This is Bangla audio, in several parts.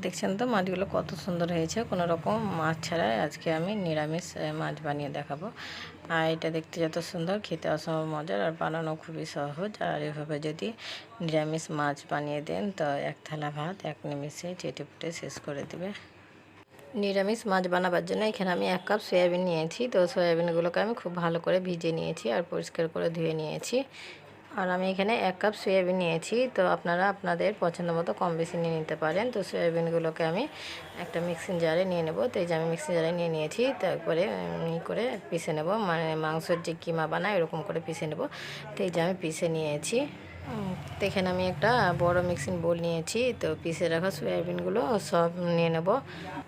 দেখছেন তো মাছগুলো কত সুন্দর হয়েছে, কোনো রকম মাছ ছাড়াই আজকে আমি নিরামিষ মাছ বানিয়ে দেখাবো। আর এটা দেখতে যত সুন্দর, খেতে অসম্ভব মজার আর বানানো খুবই সহজ। আর এভাবে যদি নিরামিষ মাছ বানিয়ে দেন তো এক থালা ভাত এক নিমিষে চেটেপুটে শেষ করে দেবে। নিরামিষ মাছ বানাবার জন্য এখানে আমি 1 কাপ সয়াবিন নিয়েছি। তো সয়াবিনগুলোকে আমি খুব ভালো করে ভিজিয়ে নিয়েছি আর পরিষ্কার করে ধুয়ে নিয়েছি। আর আমি এখানে 1 কাপ সয়াবিন নিয়েছি। তো আপনারা আপনাদের পছন্দ মতো কম বেশি নিয়ে নিতে পারেন। তো সয়াবিনগুলোকে আমি একটা মিক্সিং জারে নিয়ে নেব। তো এই যে আমি মিক্সিং জারে নিয়ে নিয়েছি। তারপরে করে পিষে নেব, মানে মাংসের যে কিমা বানায় এরকম করে পিষে নেব। তো এই যে আমি পিষে নিয়েছি। তো এখানে আমি একটা বড় মিক্সিং বোল নিয়েছি। তো পিষে রাখা সয়াবিনগুলো সব নিয়ে নেব।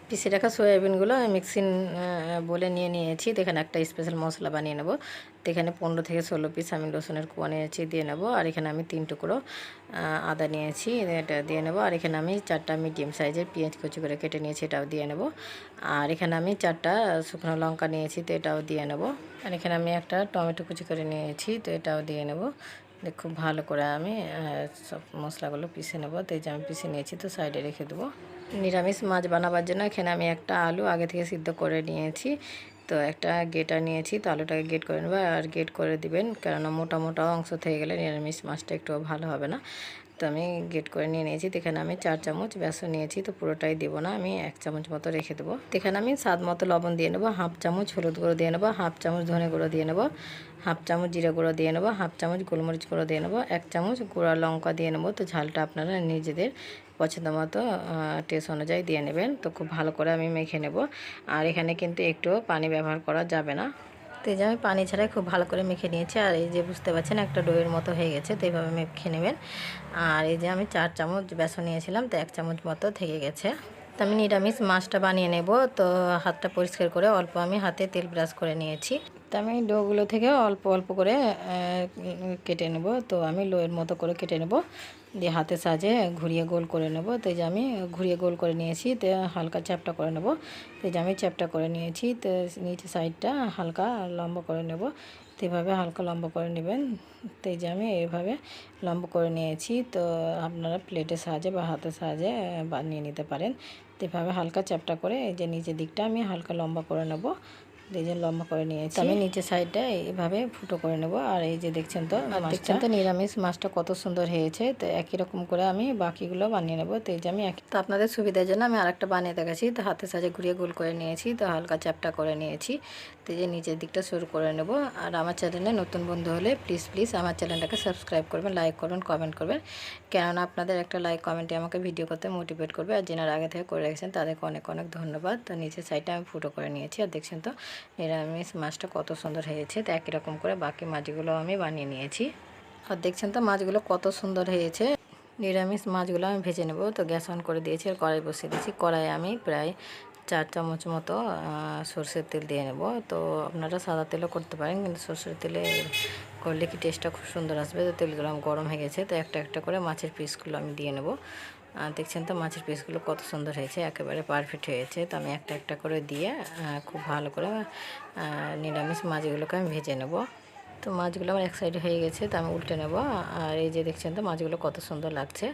পিষে রাখা সয়াবিনগুলো মিক্সিং বলে নিয়ে নিয়েছি। তো এখানে একটা স্পেশাল মশলা বানিয়ে নেব। তো এখানে 15 থেকে 16 পিস আমি রসুনের কোয়া নিয়েছি, দিয়ে নেব। আর এখানে আমি 3 টুকরো আদা নিয়েছি, এটা দিয়ে নেব। আর এখানে আমি 4টা মিডিয়াম সাইজের পেঁয়াজ কুচি করে কেটে নিয়েছি, এটাও দিয়ে নেব। আর এখানে আমি 4টা শুকনো লঙ্কা নিয়েছি, তো এটাও দিয়ে নেব। আর এখানে আমি একটা টমেটো কুচি করে নিয়েছি, তো এটাও দিয়ে নেব। খুব ভালো করে আমি সব মশলাগুলো পিষে নেব। তো এই যে আমি পিষে নিয়েছি, তো সাইডে রেখে দেবো। নিরামিষ মাছ বানাবার জন্য এখানে আমি একটা আলু আগে থেকে সিদ্ধ করে নিয়েছি। তো একটা গেটার নিয়েছি, তো আলুটাকে গেট করে নেবো। আর গেট করে দিবেন, কেননা মোটা মোটা অংশ থেকে গেলে নিরামিষ মাছটা একটু ভালো হবে না। তো আমি গেট করে নিয়ে নিয়েছি। তো এখানে আমি 4 চামচ বেসন নিয়েছি, তো পুরোটাই দেবো না, আমি 1 চামচ মতো রেখে দেবো। তো এখানে আমি স্বাদ মতো লবণ দিয়ে নেবো, 1/2 চামচ হলুদ গুঁড়ো দিয়ে নেবো, 1/2 চামচ ধনে গুঁড়ো দিয়ে নেবো, 1/2 চামচ জিরে গুঁড়ো দিয়ে নেবো, 1/2 চামচ গোলমরিচ গুঁড়ো দিয়ে নেবো, 1 চামচ গুঁড়া লঙ্কা দিয়ে নেবো। তো ঝালটা আপনারা নিজেদের পছন্দ মতো টেস্ট অনুযায়ী দিয়ে নেবেন। তো খুব ভালো করে আমি মেখে নেব। আর এখানে কিন্তু একটুও পানি ব্যবহার করা যাবে না। তো এই যে আমি পানি ছাড়াই খুব ভালো করে মেখে নিয়েছি। আর এই যে বুঝতে পারছেন একটা ডোয়ের মতো হয়ে গেছে, তো এইভাবে মেখে নেবেন। আর এই যে আমি 4 চামচ বেসন নিয়েছিলাম, তো 1 চামচ মতো থেকে গেছে। তো আমি নিরামিষ মাছটা বানিয়ে নেব। তো হাতটা পরিষ্কার করে অল্প আমি হাতে তেল ব্রাশ করে নিয়েছি। তো আমি ডোগুলো থেকে অল্প অল্প করে কেটে নেব। তো আমি লোয়ের মতো করে কেটে নেব, দিয়ে হাতের সাহায্যে ঘুরিয়ে গোল করে নেব। তো এই যে আমি ঘুরিয়ে গোল করে নিয়েছি, তো হালকা চ্যাপটা করে নেব। তো এই যে আমি চ্যাপটা করে নিয়েছি। তো নিচে সাইডটা হালকা লম্বা করে নেব। তো এভাবে হালকা লম্বা করে নেবেন। তো এই যে আমি এইভাবে লম্বা করে নিয়েছি। তো আপনারা প্লেটের সাহায্যে বা হাতের সাহায্যে বানিয়ে নিতে পারেন। তো এভাবে হালকা চ্যাপটা করে এই যে নিচের দিকটা আমি হালকা লম্বা করে নেব। এই যে লম্বা করে নিয়েছি, আমি নিচের সাইডটা এইভাবে ফুটো করে নেব। আর এই যে দেখছেন তো নিরামিষ মাছটা কত সুন্দর হয়েছে। তো একই রকম করে আমি বাকিগুলো বানিয়ে নেব। তো এই যে আমি তো আপনাদের সুবিধার জন্য আমি আরেকটা বানিয়ে দেখাচ্ছি। তো হাতের সাহায্যে ঘুরিয়ে গোল করে নিয়েছি, তো হালকা চ্যাপটা করে নিয়েছি। তো এই যে নিচের দিকটা শুরু করে নেব। আর আমার চ্যানেলে নতুন বন্ধু হলে প্লিজ আমার চ্যানেলটাকে সাবস্ক্রাইব করবেন, লাইক করবেন, কমেন্ট করবেন। কেননা আপনাদের একটা লাইক কমেন্টে আমাকে ভিডিও করতে মোটিভেট করবে। আর যেনারা আগে থেকে করে রেখেছেন তাদেরকে অনেক অনেক ধন্যবাদ। তো নিচের সাইডটা আমি ফুটো করে নিয়েছি। আর দেখছেন তো নিরামিষ মাছটা কত সুন্দর হয়েছে। তো একই রকম করে বাকি মাছগুলো আমি বানিয়ে নিয়েছি। আর দেখছেন তো মাছগুলো কত সুন্দর হয়েছে। নিরামিষ মাছগুলো আমি ভেজে নেব। তো গ্যাস অন করে দিয়েছি আর কড়াই বসিয়ে দিয়েছি। কড়াইয়ে আমি প্রায় 4 চামচ মতো সরষের তেল দিয়ে নেব। তো আপনারা সাদা তেলও করতে পারেন, কিন্তু সরষের তেলে করলে কি টেস্টটা খুব সুন্দর আসবে। তো তেলগুলো গরম হয়ে গেছে। তো একটা একটা করে মাছের পিসগুলো আমি দিয়ে নেব। দেখছেন তো মাছের পিসগুলো কত সুন্দর হয়েছে, একেবারে পারফেক্ট হয়েছে। তো আমি একটা একটা করে দিয়ে খুব ভালো করে নিরামিষ মাছগুলোকে আমি ভেজে নেব। তো মাছগুলো আমার এক সাইডে হয়ে গেছে, তো আমি উল্টে নেব। আর এই যে দেখছেন তো মাছগুলো কত সুন্দর লাগছে।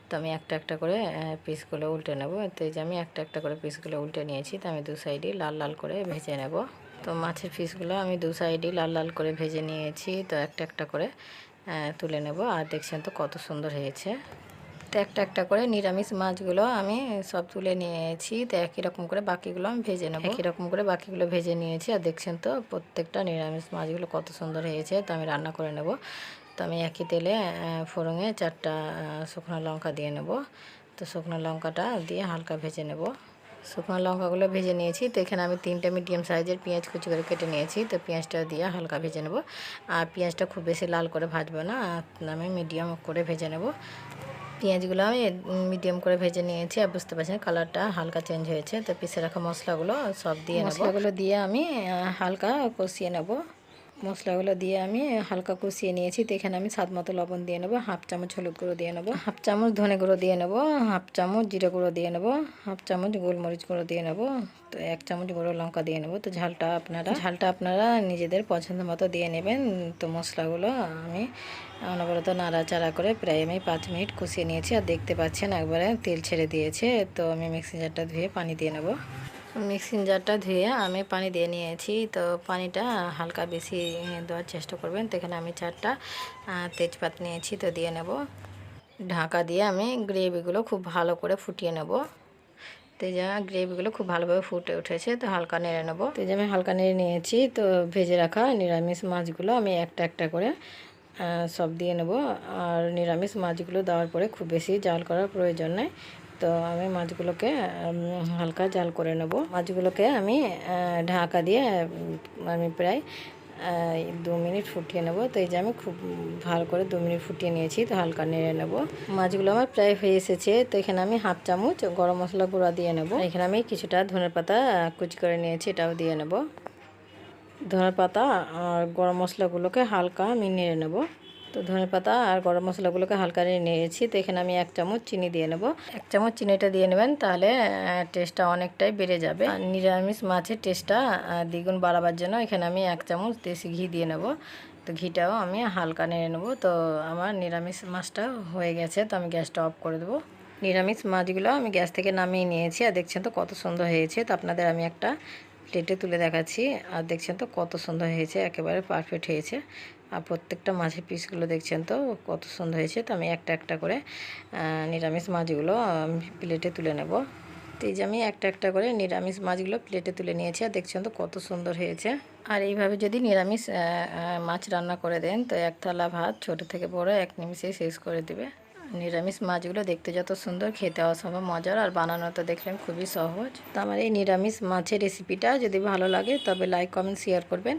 তো আমি একটা একটা করে পিসগুলো উল্টে নেব। তো এই যে আমি একটা একটা করে পিসগুলো উল্টে নিয়েছি। তো আমি দু সাইডে লাল লাল করে ভেজে নেব। তো মাছের পিসগুলো আমি দু সাইডে লাল লাল করে ভেজে নিয়েছি। তো একটা একটা করে তুলে নেব। আর দেখছেন তো কত সুন্দর হয়েছে। তো একটা একটা করে নিরামিষ মাছগুলো আমি সব তুলে নিয়েছি। তো একই রকম করে বাকিগুলো আমি ভেজে নেব। একই রকম করে বাকিগুলো ভেজে নিয়েছি। আর দেখছেন তো প্রত্যেকটা নিরামিষ মাছগুলো কত সুন্দর হয়েছে। তো আমি রান্না করে নেব। তো আমি একই তেলে ফোড়নে 4টা শুকনো লঙ্কা দিয়ে নেব। তো শুকনো লঙ্কাটা দিয়ে হালকা ভেজে নেব। শুকনো লঙ্কাগুলো ভেজে নিয়েছি। তো এখানে আমি 3টা মিডিয়াম সাইজের পেঁয়াজ কুচি করে কেটে নিয়েছি। তো পেঁয়াজটা দিয়ে হালকা ভেজে নেব। আর পেঁয়াজটা খুব বেশি লাল করে ভাজবো না, আমি মিডিয়াম করে ভেজে নেব। পেঁয়াজগুলো আমি মিডিয়াম করে ভেজে নিয়েছি। আর বুঝতে পারছেন কালারটা হালকা চেঞ্জ হয়েছে। তো পিষে রাখা মশলাগুলো সব দিয়ে নেব। মশলাগুলো দিয়ে আমি হালকা কষিয়ে নেব। মশলাগুলো দিয়ে আমি হালকা কষিয়ে নিয়েছি। তো এখানে আমি স্বাদ মতো লবণ দিয়ে নেবো, হাফ চামচ হলুদ গুঁড়ো দিয়ে নেবো, হাফ চামচ ধনে গুঁড়ো দিয়ে নেবো, হাফ চামচ জিরে গুঁড়ো দিয়ে নেবো, হাফ চামচ গোলমরিচ গুঁড়ো দিয়ে নেবো, তো 1 চামচ গুঁড়ো লঙ্কা দিয়ে নেবো। তো ঝালটা আপনারা নিজেদের পছন্দ মতো দিয়ে নেবেন। তো মশলাগুলো আমি অনবরত নাড়াচাড়া করে প্রায় আমি 5 মিনিট কষিয়ে নিয়েছি। আর দেখতে পাচ্ছেন একবারে তেল ছেড়ে দিয়েছে। তো আমি মিক্সিং জারটা ধুয়ে পানি দিয়ে নেবো। মিক্সিং জারটা ধুয়ে আমি পানি দিয়ে নিয়েছি। তো পানিটা হালকা বেশি দেওয়ার চেষ্টা করবেন। তো এখানে আমি 4টা তেজপাত নিয়েছি, তো দিয়ে নেব। ঢাকা দিয়ে আমি গ্রেভিগুলো খুব ভালো করে ফুটিয়ে নেব। তো যে গ্রেভিগুলো খুব ভালোভাবে ফুটে উঠেছে, তো হালকা নেড়ে নেব। তো যে আমি হালকা নেড়ে নিয়েছি। তো ভেজে রাখা নিরামিষ মাছগুলো আমি একটা একটা করে সব দিয়ে নেব। আর নিরামিষ মাছগুলো দেওয়ার পরে খুব বেশি জাল করার প্রয়োজন নেই। তো আমি মাছগুলোকে হালকা জাল করে নেব। মাছগুলোকে আমি ঢাকা দিয়ে আমি প্রায় 2 মিনিট ফুটিয়ে নেব। তো এই যে আমি খুব ভালো করে 2 মিনিট ফুটিয়ে নিয়েছি। তো হালকা নেড়ে নেব। মাছগুলো আমার প্রায় হয়ে এসেছে। তো এখানে আমি হাফ চামচ গরম মশলা গুঁড়া দিয়ে নেব। এখানে আমি কিছুটা ধনেপাতা কুচি করে নিয়েছি, এটাও দিয়ে নেব। ধনেপাতা আর গরম মশলাগুলোকে হালকা আমি নেড়ে নেব। তো ধনেপাতা আর গরম মশলাগুলোকে হালকা নিয়েছি। তো এখানে আমি 1 চামচ চিনি দিয়ে নেব। 1 চামচ চিনিটা দিয়ে নেবেন, তাহলে টেস্টটা অনেকটাই বেড়ে যাবে। আর নিরামিষ মাছের টেস্টটা দ্বিগুণ বাড়াবার জন্য এখানে আমি 1 চামচ দেশি ঘি দিয়ে নেব। তো ঘিটাও আমি হালকা নেড়ে নেব। তো আমার নিরামিষ মাছটা হয়ে গেছে। তো আমি গ্যাসটা অফ করে দেবো। নিরামিষ মাছগুলো আমি গ্যাস থেকে নামিয়ে নিয়েছি। আর দেখছেন তো কত সুন্দর হয়েছে। তো আপনাদের আমি একটা প্লেটে তুলে দেখাচ্ছি। আর দেখছেন তো কত সুন্দর হয়েছে, একেবারে পারফেক্ট হয়েছে। আর প্রত্যেকটা মাছের পিসগুলো দেখছেন তো কত সুন্দর হয়েছে। তো আমি একটা একটা করে নিরামিষ মাছগুলো আমি প্লেটে তুলে নেব। তো এই যে আমি একটা একটা করে নিরামিষ মাছগুলো প্লেটে তুলে নিয়েছি। আর দেখছেন তো কত সুন্দর হয়েছে। আর এইভাবে যদি নিরামিষ মাছ রান্না করে দেন, তো 1 থালা ভাত ছোট থেকে বড় 1 নিমিষেই শেষ করে দেবে। নিরামিষ মাছগুলো দেখতে যত সুন্দর, খেতে অসম্ভব মজার। আর বানানো তো দেখলেন খুবই সহজ। তো আমার এই নিরামিষ মাছের রেসিপিটা যদি ভালো লাগে তবে লাইক কমেন্ট শেয়ার করবেন।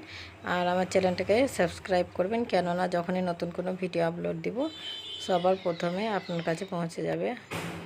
আর আমার চ্যানেলটাকে সাবস্ক্রাইব করবেন, কেননা যখনই নতুন কোনো ভিডিও আপলোড দিব সবার প্রথমে আপনার কাছে পৌঁছে যাবে।